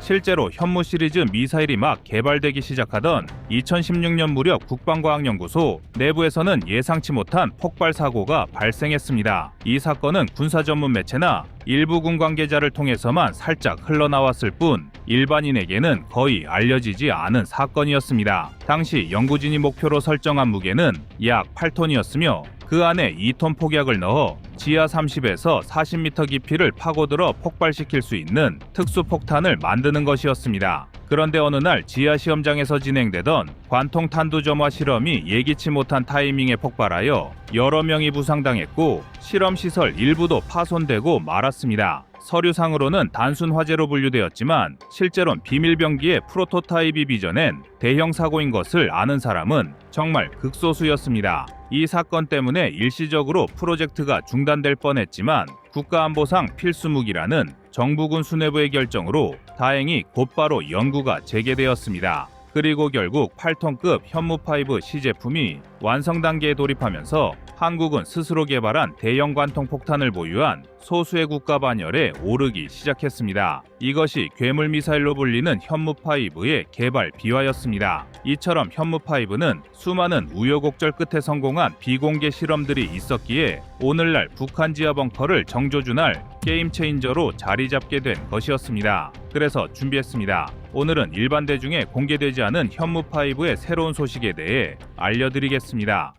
실제로 현무 시리즈 미사일이 막 개발되기 시작하던 2016년 무렵 국방과학연구소 내부에서는 예상치 못한 폭발 사고가 발생했습니다. 이 사건은 군사 전문 매체나 일부 군 관계자를 통해서만 살짝 흘러나왔을 뿐 일반인에게는 거의 알려지지 않은 사건이었습니다. 당시 연구진이 목표로 설정한 무게는 약 8톤이었으며 그 안에 2톤 폭약을 넣어 지하 30에서 40m 깊이를 파고들어 폭발시킬 수 있는 특수폭탄을 만드는 것이었습니다. 그런데 어느 날 지하 시험장에서 진행되던 관통 탄두점화 실험이 예기치 못한 타이밍에 폭발하여 여러 명이 부상당했고 실험시설 일부도 파손되고 말았습니다. 서류상으로는 단순 화재로 분류되었지만 실제로는 비밀병기의 프로토타입이 빚어낸 대형 사고인 것을 아는 사람은 정말 극소수였습니다. 이 사건 때문에 일시적으로 프로젝트가 중단될 뻔했지만 국가안보상 필수무기라는 정부군 수뇌부의 결정으로 다행히 곧바로 연구가 재개되었습니다. 그리고 결국 8톤급 현무5 시제품이 완성 단계에 돌입하면서 한국은 스스로 개발한 대형 관통 폭탄을 보유한 소수의 국가 반열에 오르기 시작했습니다. 이것이 괴물 미사일로 불리는 현무5의 개발 비화였습니다. 이처럼 현무5는 수많은 우여곡절 끝에 성공한 비공개 실험들이 있었기에 오늘날 북한 지하 벙커를 정조준할 게임 체인저로 자리 잡게 된 것이었습니다. 그래서 준비했습니다. 오늘은 일반 대중에 공개되지 않은 현무5의 새로운 소식에 대해 알려드리겠습니다.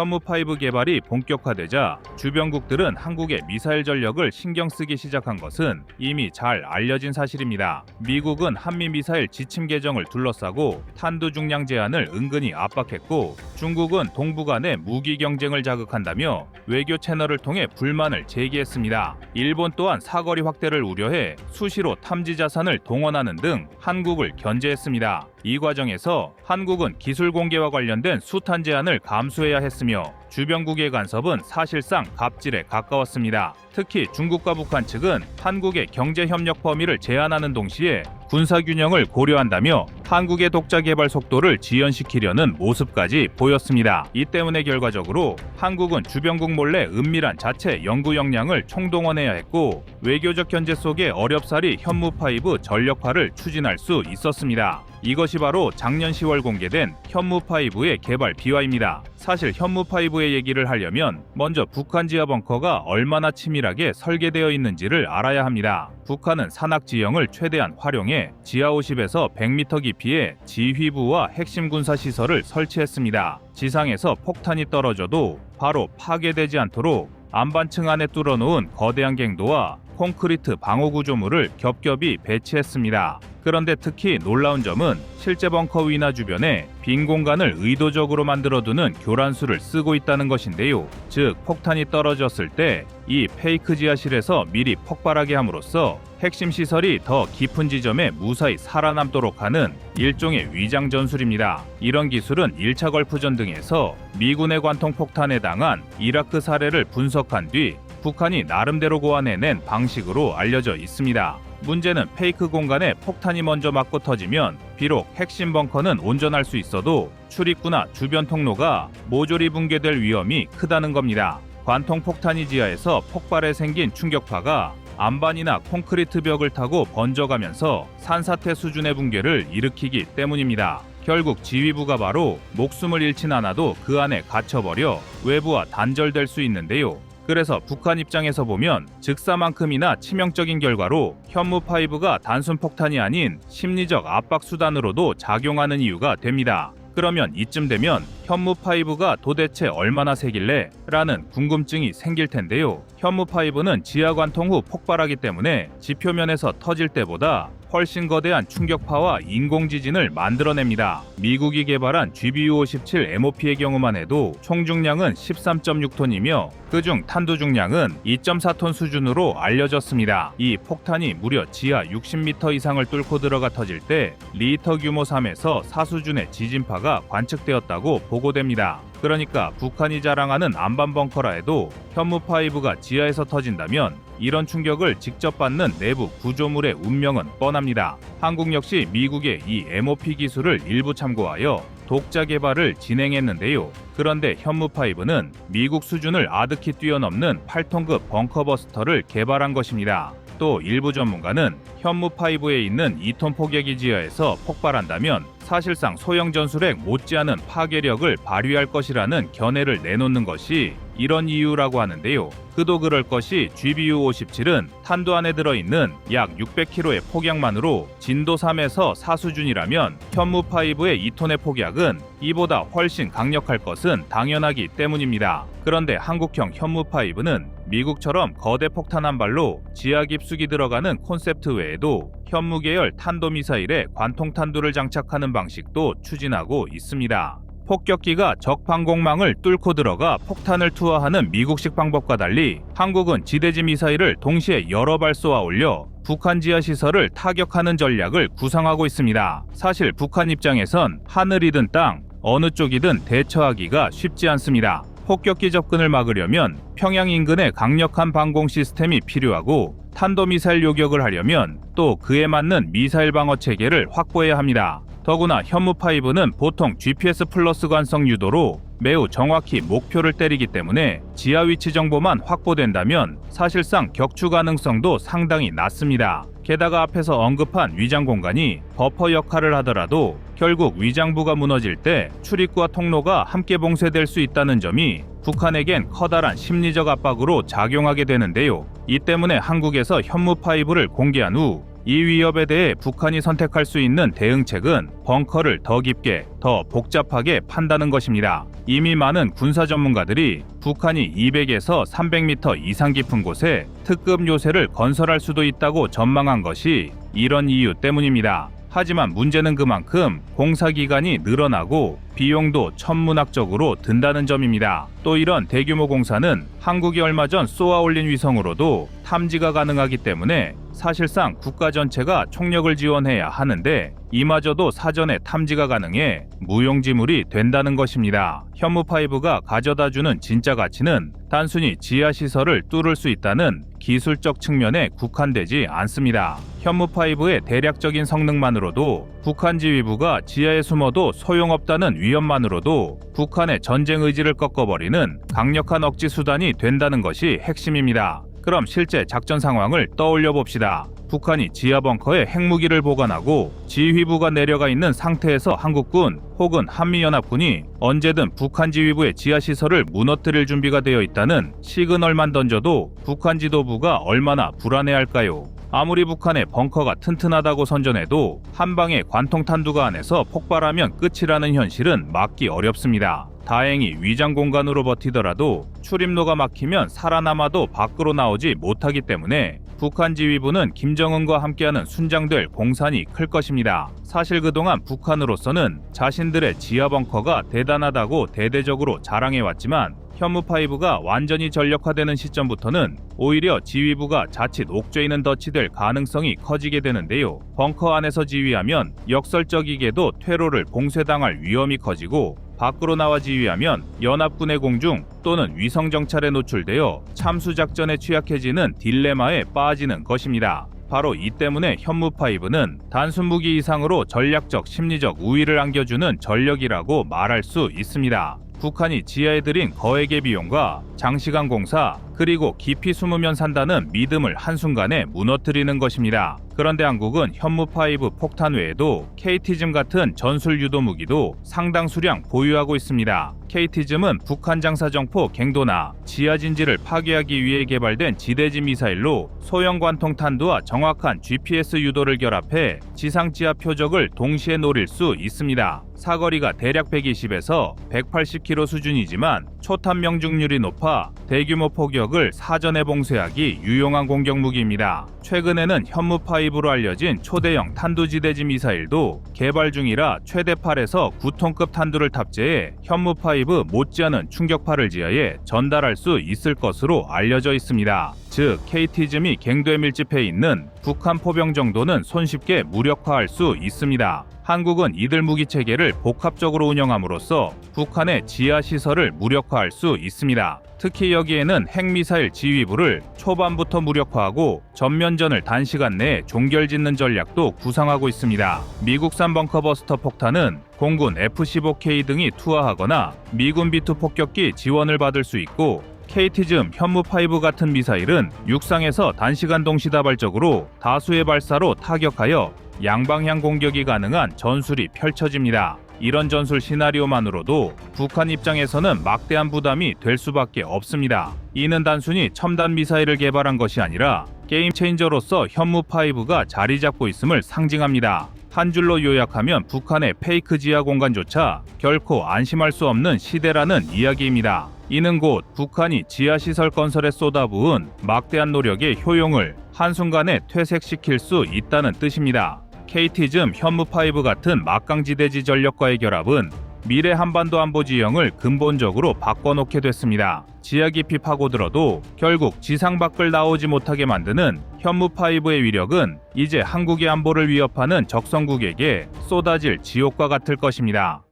현무5 개발이 본격화되자 주변국들은 한국의 미사일 전력을 신경 쓰기 시작한 것은 이미 잘 알려진 사실입니다. 미국은 한미 미사일 지침 개정을 둘러싸고 탄두 중량 제한을 은근히 압박했고 중국은 동북 간의 무기 경쟁을 자극한다며 외교 채널을 통해 불만을 제기했습니다. 일본 또한 사거리 확대를 우려해 수시로 탐지 자산을 동원하는 등 한국을 견제했습니다. 이 과정에서 한국은 기술 공개와 관련된 수탄 제한을 감수해야 했으며 주변국의 간섭은 사실상 갑질에 가까웠습니다. 특히 중국과 북한 측은 한국의 경제 협력 범위를 제한하는 동시에 군사 균형을 고려한다며 한국의 독자 개발 속도를 지연시키려는 모습까지 보였습니다. 이 때문에 결과적으로 한국은 주변국 몰래 은밀한 자체 연구 역량을 총동원해야 했고 외교적 견제 속에 어렵사리 현무5 전력화를 추진할 수 있었습니다. 이것이 바로 작년 10월 공개된 현무5의 개발 비화입니다. 사실 현무5의 얘기를 하려면 먼저 북한 지하 벙커가 얼마나 치밀하게 설계되어 있는지를 알아야 합니다. 북한은 산악 지형을 최대한 활용해 지하 50에서 100m 깊이의 지휘부와 핵심 군사 시설을 설치했습니다. 지상에서 폭탄이 떨어져도 바로 파괴되지 않도록 안반층 안에 뚫어놓은 거대한 갱도와 콘크리트 방어 구조물을 겹겹이 배치했습니다. 그런데 특히 놀라운 점은 실제 벙커 위나 주변에 빈 공간을 의도적으로 만들어두는 교란수를 쓰고 있다는 것인데요. 즉 폭탄이 떨어졌을 때 이 페이크 지하실에서 미리 폭발하게 함으로써 핵심 시설이 더 깊은 지점에 무사히 살아남도록 하는 일종의 위장 전술입니다. 이런 기술은 1차 걸프전 등에서 미군의 관통 폭탄에 당한 이라크 사례를 분석한 뒤 북한이 나름대로 고안해낸 방식으로 알려져 있습니다. 문제는 페이크 공간에 폭탄이 먼저 맞고 터지면 비록 핵심 벙커는 온전할 수 있어도 출입구나 주변 통로가 모조리 붕괴될 위험이 크다는 겁니다. 관통 폭탄이 지하에서 폭발해 생긴 충격파가 안반이나 콘크리트 벽을 타고 번져가면서 산사태 수준의 붕괴를 일으키기 때문입니다. 결국 지휘부가 바로 목숨을 잃진 않아도 그 안에 갇혀버려 외부와 단절될 수 있는데요. 그래서 북한 입장에서 보면 즉사만큼이나 치명적인 결과로 현무5가 단순 폭탄이 아닌 심리적 압박 수단으로도 작용하는 이유가 됩니다. 그러면 이쯤 되면 현무5가 도대체 얼마나 세길래? 라는 궁금증이 생길 텐데요. 현무5는 지하 관통 후 폭발하기 때문에 지표면에서 터질 때보다 훨씬 거대한 충격파와 인공지진을 만들어냅니다. 미국이 개발한 GBU-57 MOP의 경우만 해도 총 중량은 13.6톤이며 그중 탄두 중량은 2.4톤 수준으로 알려졌습니다. 이 폭탄이 무려 지하 60m 이상을 뚫고 들어가 터질 때 리히터 규모 3에서 4 수준의 지진파가 관측되었다고 보고됩니다. 그러니까 북한이 자랑하는 안반 벙커라 해도 현무5가 지하에서 터진다면 이런 충격을 직접 받는 내부 구조물의 운명은 뻔합니다. 한국 역시 미국의 이 MOP 기술을 일부 참고하여 독자 개발을 진행했는데요. 그런데 현무5는 미국 수준을 아득히 뛰어넘는 8톤급 벙커버스터를 개발한 것입니다. 또 일부 전문가는 현무5에 있는 2톤 포격기 지하에서 폭발한다면 사실상 소형 전술핵 못지않은 파괴력을 발휘할 것이라는 견해를 내놓는 것이 이런 이유라고 하는데요. 그도 그럴 것이 GBU-57은 탄두 안에 들어있는 약 600kg의 폭약만으로 진도 3에서 4 수준이라면 현무5의 2톤의 폭약은 이보다 훨씬 강력할 것은 당연하기 때문입니다. 그런데 한국형 현무5는 미국처럼 거대 폭탄 한 발로 지하 깊숙이 들어가는 콘셉트 외에도 현무 계열 탄도미사일에 관통탄두를 장착하는 방식도 추진하고 있습니다. 폭격기가 적 방공망을 뚫고 들어가 폭탄을 투하하는 미국식 방법과 달리 한국은 지대지 미사일을 동시에 여러 발 쏘아 올려 북한 지하 시설을 타격하는 전략을 구상하고 있습니다. 사실 북한 입장에선 하늘이든 땅, 어느 쪽이든 대처하기가 쉽지 않습니다. 폭격기 접근을 막으려면 평양 인근에 강력한 방공 시스템이 필요하고 탄도미사일 요격을 하려면 또 그에 맞는 미사일 방어 체계를 확보해야 합니다. 더구나 현무5는 보통 GPS 플러스 관성 유도로 매우 정확히 목표를 때리기 때문에 지하 위치 정보만 확보된다면 사실상 격추 가능성도 상당히 낮습니다. 게다가 앞에서 언급한 위장 공간이 버퍼 역할을 하더라도 결국 위장부가 무너질 때 출입구와 통로가 함께 봉쇄될 수 있다는 점이 북한에겐 커다란 심리적 압박으로 작용하게 되는데요. 이 때문에 한국에서 현무5를 공개한 후 이 위협에 대해 북한이 선택할 수 있는 대응책은 벙커를 더 깊게, 더 복잡하게 판다는 것입니다. 이미 많은 군사 전문가들이 북한이 200에서 300m 이상 깊은 곳에 특급 요새를 건설할 수도 있다고 전망한 것이 이런 이유 때문입니다. 하지만 문제는 그만큼 공사 기간이 늘어나고 비용도 천문학적으로 든다는 점입니다. 또 이런 대규모 공사는 한국이 얼마 전 쏘아 올린 위성으로도 탐지가 가능하기 때문에 사실상 국가 전체가 총력을 지원해야 하는데 이마저도 사전에 탐지가 가능해 무용지물이 된다는 것입니다. 현무5가 가져다주는 진짜 가치는 단순히 지하시설을 뚫을 수 있다는 기술적 측면에 국한되지 않습니다. 현무5의 대략적인 성능만으로도 북한 지휘부가 지하에 숨어도 소용없다는 위험만으로도 북한의 전쟁 의지를 꺾어버리는 강력한 억지 수단이 된다는 것이 핵심입니다. 그럼 실제 작전 상황을 떠올려 봅시다. 북한이 지하 벙커에 핵무기를 보관하고 지휘부가 내려가 있는 상태에서 한국군 혹은 한미연합군이 언제든 북한 지휘부의 지하시설을 무너뜨릴 준비가 되어 있다는 시그널만 던져도 북한 지도부가 얼마나 불안해할까요? 아무리 북한의 벙커가 튼튼하다고 선전해도 한 방에 관통탄두가 안에서 폭발하면 끝이라는 현실은 막기 어렵습니다. 다행히 위장 공간으로 버티더라도 출입로가 막히면 살아남아도 밖으로 나오지 못하기 때문에 북한 지휘부는 김정은과 함께하는 순장될 공산이 클 것입니다. 사실 그동안 북한으로서는 자신들의 지하 벙커가 대단하다고 대대적으로 자랑해왔지만 현무5가 완전히 전력화되는 시점부터는 오히려 지휘부가 자칫 옥죄이는 덫이 될 가능성이 커지게 되는데요. 벙커 안에서 지휘하면 역설적이게도 퇴로를 봉쇄당할 위험이 커지고 밖으로 나와 지휘하면 연합군의 공중 또는 위성 정찰에 노출되어 참수작전에 취약해지는 딜레마에 빠지는 것입니다. 바로 이 때문에 현무5는 단순 무기 이상으로 전략적 심리적 우위를 안겨주는 전력이라고 말할 수 있습니다. 북한이 지하에 들인 거액의 비용과 장시간 공사 그리고 깊이 숨으면 산다는 믿음을 한순간에 무너뜨리는 것입니다. 그런데 한국은 현무5 폭탄 외에도 KT즘 같은 전술 유도 무기도 상당 수량 보유하고 있습니다. KT즘은 북한 장사정포 갱도나 지하진지를 파괴하기 위해 개발된 지대지 미사일로 소형 관통 탄두와 정확한 GPS 유도를 결합해 지상 지하 표적을 동시에 노릴 수 있습니다. 사거리가 대략 120에서 180km 수준이지만 초탄 명중률이 높아 대규모 포격을 사전에 봉쇄하기 유용한 공격 무기입니다. 최근에는 현무5로 알려진 초대형 탄두지대지 미사일도 개발 중이라 최대 8에서 9톤급 탄두를 탑재해 현무5 못지않은 충격파를 지하에 전달할 수 있을 것으로 알려져 있습니다. 즉 KT즘이 갱도에 밀집해 있는 북한 포병 정도는 손쉽게 무력화할 수 있습니다. 한국은 이들 무기 체계를 복합적으로 운영함으로써 북한의 지하 시설을 무력화할 수 있습니다. 특히 여기에는 핵미사일 지휘부를 초반부터 무력화하고 전면전을 단시간 내에 종결짓는 전략도 구상하고 있습니다. 미국산 벙커버스터 폭탄은 공군 F-15K 등이 투하하거나 미군 B-2 폭격기 지원을 받을 수 있고, KT즘 현무5 같은 미사일은 육상에서 단시간 동시다발적으로 다수의 발사로 타격하여 양방향 공격이 가능한 전술이 펼쳐집니다. 이런 전술 시나리오만으로도 북한 입장에서는 막대한 부담이 될 수밖에 없습니다. 이는 단순히 첨단 미사일을 개발한 것이 아니라 게임 체인저로서 현무5가 자리 잡고 있음을 상징합니다. 한 줄로 요약하면 북한의 페이크 지하 공간조차 결코 안심할 수 없는 시대라는 이야기입니다. 이는 곧 북한이 지하시설 건설에 쏟아부은 막대한 노력의 효용을 한순간에 퇴색시킬 수 있다는 뜻입니다. KT즘 현무5 같은 막강지대지 전력과의 결합은 미래 한반도 안보 지형을 근본적으로 바꿔놓게 됐습니다. 지하 깊이 파고들어도 결국 지상 밖을 나오지 못하게 만드는 현무5의 위력은 이제 한국의 안보를 위협하는 적성국에게 쏟아질 지옥과 같을 것입니다.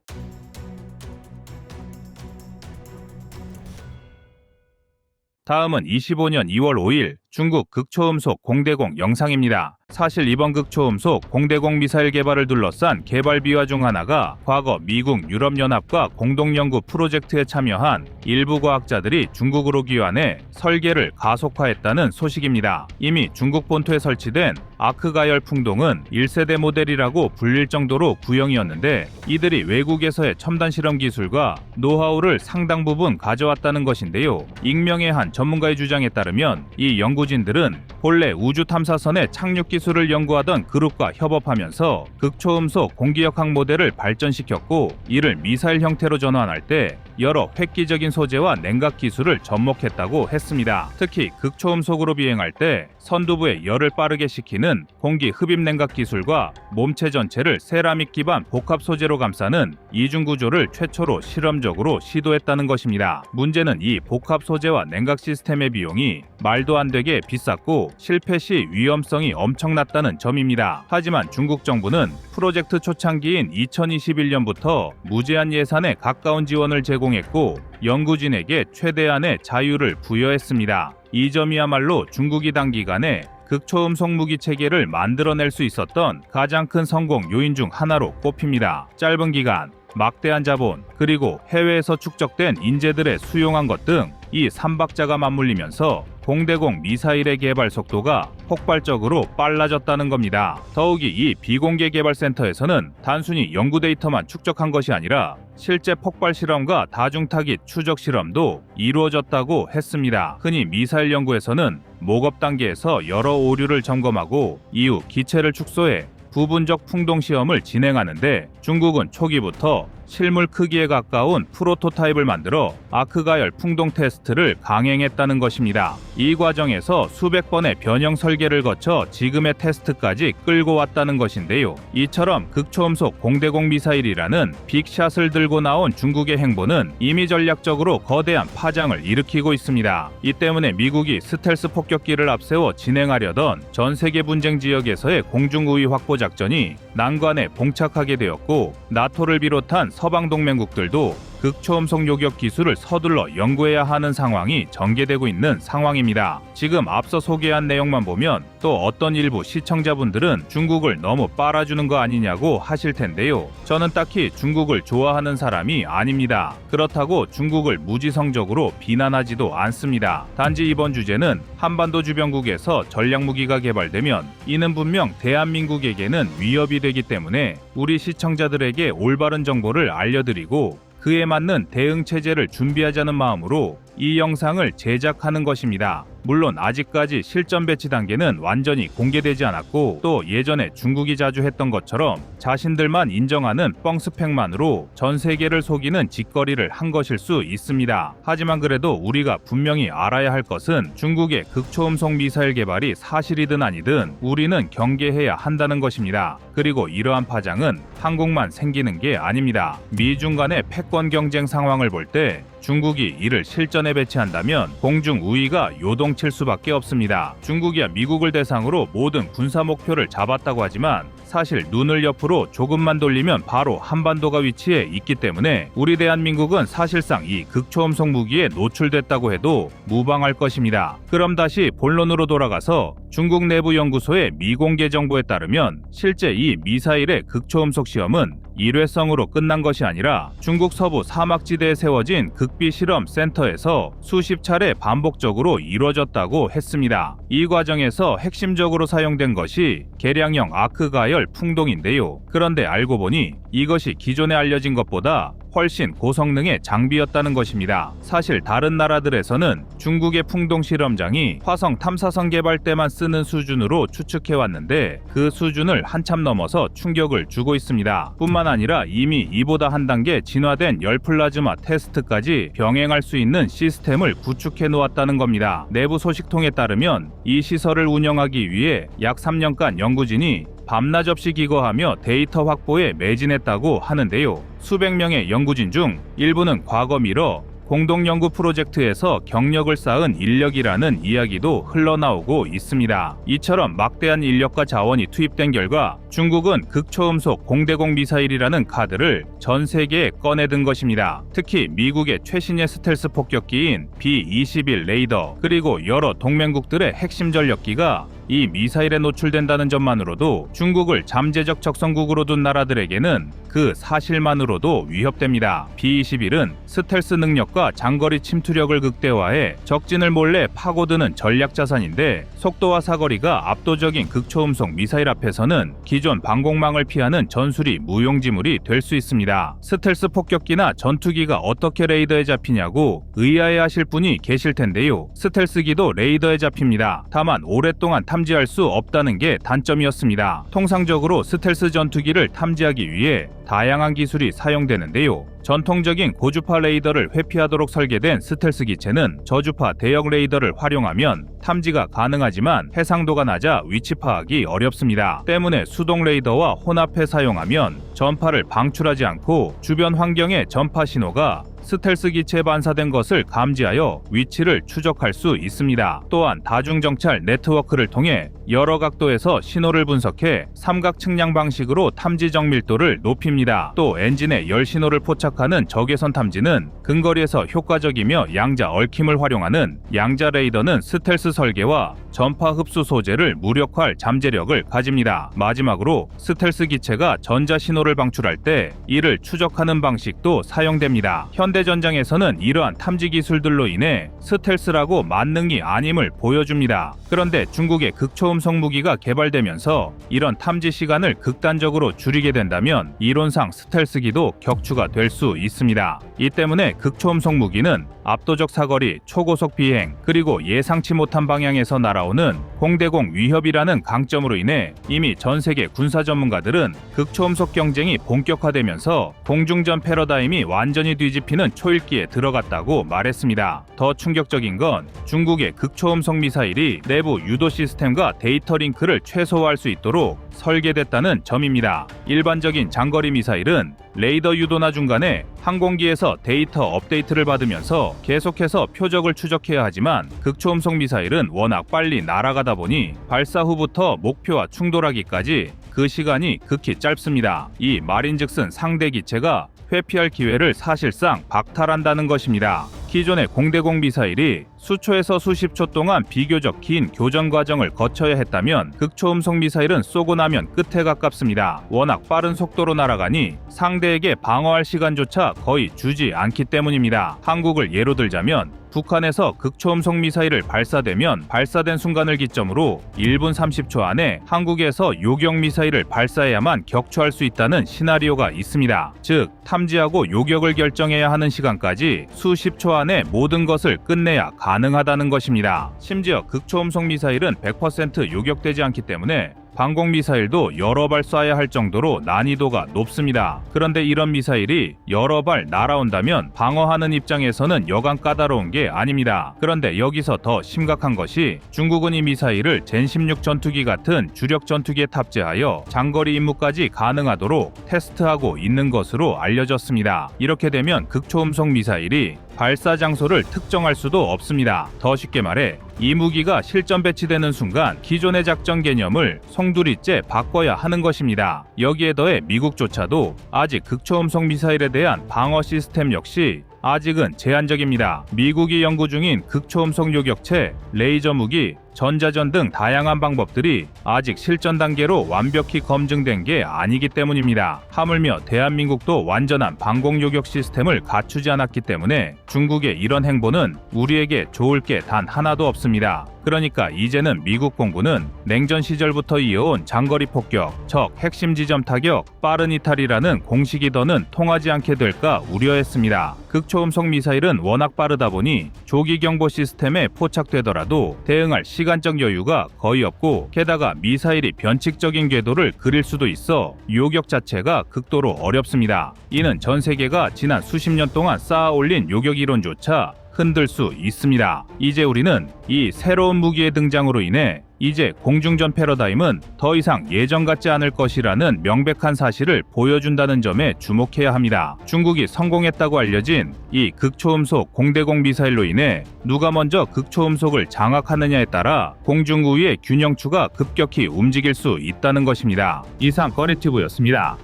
다음은 25년 2월 5일 중국 극초음속 공대공 영상입니다. 사실 이번 극초음속 공대공 미사일 개발을 둘러싼 개발 비화 중 하나가 과거 미국 유럽연합과 공동연구 프로젝트에 참여한 일부 과학자들이 중국으로 귀환해 설계를 가속화했다는 소식입니다. 이미 중국 본토에 설치된 아크가열 풍동은 1세대 모델이라고 불릴 정도로 구형이었는데, 이들이 외국에서의 첨단 실험 기술과 노하우를 상당 부분 가져왔다는 것인데요. 익명의 한 전문가의 주장에 따르면 이 연구진들은 본래 우주 탐사선의 착륙 기술을 연구하던 그룹과 협업하면서 극초음속 공기역학 모델을 발전시켰고, 이를 미사일 형태로 전환할 때 여러 획기적인 소재와 냉각 기술을 접목했다고 했습니다. 특히 극초음속으로 비행할 때 선두부에 열을 빠르게 식히는 공기 흡입 냉각 기술과 몸체 전체를 세라믹 기반 복합 소재로 감싸는 이중 구조를 최초로 실험적으로 시도했다는 것입니다. 문제는 이 복합 소재와 냉각 시스템의 비용이 말도 안 되게 비쌌고 실패 시 위험성이 엄청났다는 점입니다. 하지만 중국 정부는 프로젝트 초창기인 2021년부터 무제한 예산에 가까운 지원을 제공했고 연구진에게 최대한의 자유를 부여했습니다. 이 점이야말로 중국이 단기간에 극초음속 무기 체계를 만들어낼 수 있었던 가장 큰 성공 요인 중 하나로 꼽힙니다. 짧은 기간, 막대한 자본, 그리고 해외에서 축적된 인재들의 수용한 것 등 이 3박자가 맞물리면서 공대공 미사일의 개발 속도가 폭발적으로 빨라졌다는 겁니다. 더욱이 이 비공개 개발센터에서는 단순히 연구 데이터만 축적한 것이 아니라 실제 폭발 실험과 다중타깃 추적 실험도 이루어졌다고 했습니다. 흔히 미사일 연구에서는 모급 단계에서 여러 오류를 점검하고 이후 기체를 축소해 부분적 풍동 시험을 진행하는데, 중국은 초기부터 실물 크기에 가까운 프로토타입을 만들어 아크가열 풍동 테스트를 강행했다는 것입니다. 이 과정에서 수백 번의 변형 설계를 거쳐 지금의 테스트까지 끌고 왔다는 것인데요. 이처럼 극초음속 공대공 미사일이라는 빅샷을 들고 나온 중국의 행보는 이미 전략적으로 거대한 파장을 일으키고 있습니다. 이 때문에 미국이 스텔스 폭격기를 앞세워 진행하려던 전 세계 분쟁 지역에서의 공중 우위 확보 작전이 난관에 봉착하게 되었고, 나토를 비롯한 서방 동맹국들도 극초음속 요격 기술을 서둘러 연구해야 하는 상황이 전개되고 있는 상황입니다. 지금 앞서 소개한 내용만 보면 또 어떤 일부 시청자분들은 중국을 너무 빨아주는 거 아니냐고 하실 텐데요. 저는 딱히 중국을 좋아하는 사람이 아닙니다. 그렇다고 중국을 무지성적으로 비난하지도 않습니다. 단지 이번 주제는 한반도 주변국에서 전략무기가 개발되면 이는 분명 대한민국에게는 위협이 되기 때문에 우리 시청자들에게 올바른 정보를 알려드리고 그에 맞는 대응 체제를 준비하자는 마음으로 이 영상을 제작하는 것입니다. 물론 아직까지 실전 배치 단계는 완전히 공개되지 않았고, 또 예전에 중국이 자주 했던 것처럼 자신들만 인정하는 뻥스펙만으로 전 세계를 속이는 짓거리를 한 것일 수 있습니다. 하지만 그래도 우리가 분명히 알아야 할 것은 중국의 극초음속 미사일 개발이 사실이든 아니든 우리는 경계해야 한다는 것입니다. 그리고 이러한 파장은 한국만 생기는 게 아닙니다. 미중 간의 패권 경쟁 상황을 볼 때 중국이 이를 실전에 주변에 배치한다면 공중 우위가 요동칠 수밖에 없습니다. 중국이야 미국을 대상으로 모든 군사 목표를 잡았다고 하지만 사실 눈을 옆으로 조금만 돌리면 바로 한반도가 위치해 있기 때문에 우리 대한민국은 사실상 이 극초음속 무기에 노출됐다고 해도 무방할 것입니다. 그럼 다시 본론으로 돌아가서 중국 내부 연구소의 미공개 정보에 따르면 실제 이 미사일의 극초음속 시험은 일회성으로 끝난 것이 아니라 중국 서부 사막지대에 세워진 극비 실험 센터에서 수십 차례 반복적으로 이루어졌다고 했습니다. 이 과정에서 핵심적으로 사용된 것이 개량형 아크가열 풍동인데요. 그런데 알고 보니 이것이 기존에 알려진 것보다 훨씬 고성능의 장비였다는 것입니다. 사실 다른 나라들에서는 중국의 풍동 실험장이 화성 탐사선 개발 때만 쓰는 수준으로 추측해왔는데 그 수준을 한참 넘어서 충격을 주고 있습니다. 뿐만 아니라 이미 이보다 한 단계 진화된 열플라즈마 테스트까지 병행할 수 있는 시스템을 구축해 놓았다는 겁니다. 내부 소식통에 따르면 이 시설을 운영하기 위해 약 3년간 연구진이 밤낮 없이 기거하며 데이터 확보에 매진했다고 하는데요. 수백 명의 연구진 중 일부는 과거 미러 공동연구 프로젝트에서 경력을 쌓은 인력이라는 이야기도 흘러나오고 있습니다. 이처럼 막대한 인력과 자원이 투입된 결과 중국은 극초음속 공대공 미사일이라는 카드를 전 세계에 꺼내든 것입니다. 특히 미국의 최신의 스텔스 폭격기인 B-21 레이더 그리고 여러 동맹국들의 핵심 전력기가 이 미사일에 노출된다는 점만으로도 중국을 잠재적 적성국으로 둔 나라들에게는 그 사실만으로도 위협됩니다. B-21은 스텔스 능력과 장거리 침투력을 극대화해 적진을 몰래 파고드는 전략 자산인데 속도와 사거리가 압도적인 극초음속 미사일 앞에서는 기존 방공망을 피하는 전술이 무용지물이 될 수 있습니다. 스텔스 폭격기나 전투기가 어떻게 레이더에 잡히냐고 의아해하실 분이 계실 텐데요. 스텔스기도 레이더에 잡힙니다. 다만 오랫동안 탐지할 수 없다는 게 단점이었습니다. 통상적으로 스텔스 전투기를 탐지하기 위해 다양한 기술이 사용되는데요. 전통적인 고주파 레이더를 회피하도록 설계된 스텔스 기체는 저주파 대역 레이더를 활용하면 탐지가 가능하지만 해상도가 낮아 위치 파악이 어렵습니다. 때문에 수동 레이더와 혼합해 사용하면 전파를 방출하지 않고 주변 환경의 전파 신호가 스텔스 기체에 반사된 것을 감지하여 위치를 추적할 수 있습니다. 또한 다중정찰 네트워크를 통해 여러 각도에서 신호를 분석해 삼각 측량 방식으로 탐지 정밀도를 높입니다. 또 엔진에 열 신호를 포착하는 적외선 탐지는 근거리에서 효과적이며 양자 얽힘을 활용하는 양자 레이더는 스텔스 설계와 전파 흡수 소재를 무력화할 잠재력을 가집니다. 마지막으로 스텔스 기체가 전자 신호를 방출할 때 이를 추적하는 방식도 사용됩니다. 현대전장에서는 이러한 탐지 기술들로 인해 스텔스라고 만능이 아님을 보여줍니다. 그런데 중국의 극초음속 무기가 개발되면서 이런 탐지 시간을 극단적으로 줄이게 된다면 이론상 스텔스기도 격추가 될 수 있습니다. 이 때문에 극초음속 무기는 압도적 사거리, 초고속 비행, 그리고 예상치 못한 방향에서 날아오는 공대공 위협이라는 강점으로 인해 이미 전 세계 군사 전문가들은 극초음속 경쟁이 본격화되면서 공중전 패러다임이 완전히 뒤집히는 초읽기에 들어갔다고 말했습니다. 더 충격적인 건 중국의 극초음속 미사일이 내부 유도 시스템과 데이터 링크를 최소화할 수 있도록 설계됐다는 점입니다. 일반적인 장거리 미사일은 레이더 유도나 중간에 항공기에서 데이터 업데이트를 받으면서 계속해서 표적을 추적해야 하지만 극초음속 미사일은 워낙 빨리 날아가다 보니 발사 후부터 목표와 충돌하기까지 그 시간이 극히 짧습니다. 이 말인즉슨 상대 기체가 회피할 기회를 사실상 박탈한다는 것입니다. 기존의 공대공 미사일이 수초에서 수십 초 동안 비교적 긴 교전 과정을 거쳐야 했다면 극초음속 미사일은 쏘고 나면 끝에 가깝습니다. 워낙 빠른 속도로 날아가니 상대에게 방어할 시간조차 거의 주지 않기 때문입니다. 한국을 예로 들자면 북한에서 극초음속 미사일을 발사되면 발사된 순간을 기점으로 1분 30초 안에 한국에서 요격 미사일을 발사해야만 격추할 수 있다는 시나리오가 있습니다. 즉, 탐지하고 요격을 결정해야 하는 시간까지 수십 초 안에 모든 것을 끝내야 가능하다는 것입니다. 심지어 극초음속 미사일은 100% 요격되지 않기 때문에 방공미사일도 여러 발 쏴야 할 정도로 난이도가 높습니다. 그런데 이런 미사일이 여러 발 날아온다면 방어하는 입장에서는 여간 까다로운 게 아닙니다. 그런데 여기서 더 심각한 것이 중국은 이 미사일을 젠16 전투기 같은 주력 전투기에 탑재하여 장거리 임무까지 가능하도록 테스트하고 있는 것으로 알려졌습니다. 이렇게 되면 극초음속 미사일이 발사 장소를 특정할 수도 없습니다. 더 쉽게 말해 이 무기가 실전 배치되는 순간 기존의 작전 개념을 송두리째 바꿔야 하는 것입니다. 여기에 더해 미국조차도 아직 극초음속 미사일에 대한 방어 시스템 역시 아직은 제한적입니다. 미국이 연구 중인 극초음속 요격체, 레이저 무기, 전자전 등 다양한 방법들이 아직 실전 단계로 완벽히 검증된 게 아니기 때문입니다. 하물며 대한민국도 완전한 방공 요격 시스템을 갖추지 않았기 때문에 중국의 이런 행보는 우리에게 좋을 게 단 하나도 없습니다. 그러니까 이제는 미국 공군은 냉전 시절부터 이어온 장거리 폭격, 적 핵심 지점 타격, 빠른 이탈이라는 공식이 더는 통하지 않게 될까 우려했습니다. 극초음속 미사일은 워낙 빠르다 보니 조기 경보 시스템에 포착되더라도 대응할 시간적 여유가 거의 없고 게다가 미사일이 변칙적인 궤도를 그릴 수도 있어 요격 자체가 극도로 어렵습니다. 이는 전 세계가 지난 수십 년 동안 쌓아 올린 요격 이론조차 흔들 수 있습니다. 이제 우리는 이 새로운 무기의 등장으로 인해 이제 공중전 패러다임은 더 이상 예전 같지 않을 것이라는 명백한 사실을 보여준다는 점에 주목해야 합니다. 중국이 성공했다고 알려진 이 극초음속 공대공 미사일로 인해 누가 먼저 극초음속을 장악하느냐에 따라 공중 우위의 균형추가 급격히 움직일 수 있다는 것입니다. 이상 꺼리튜브였습니다.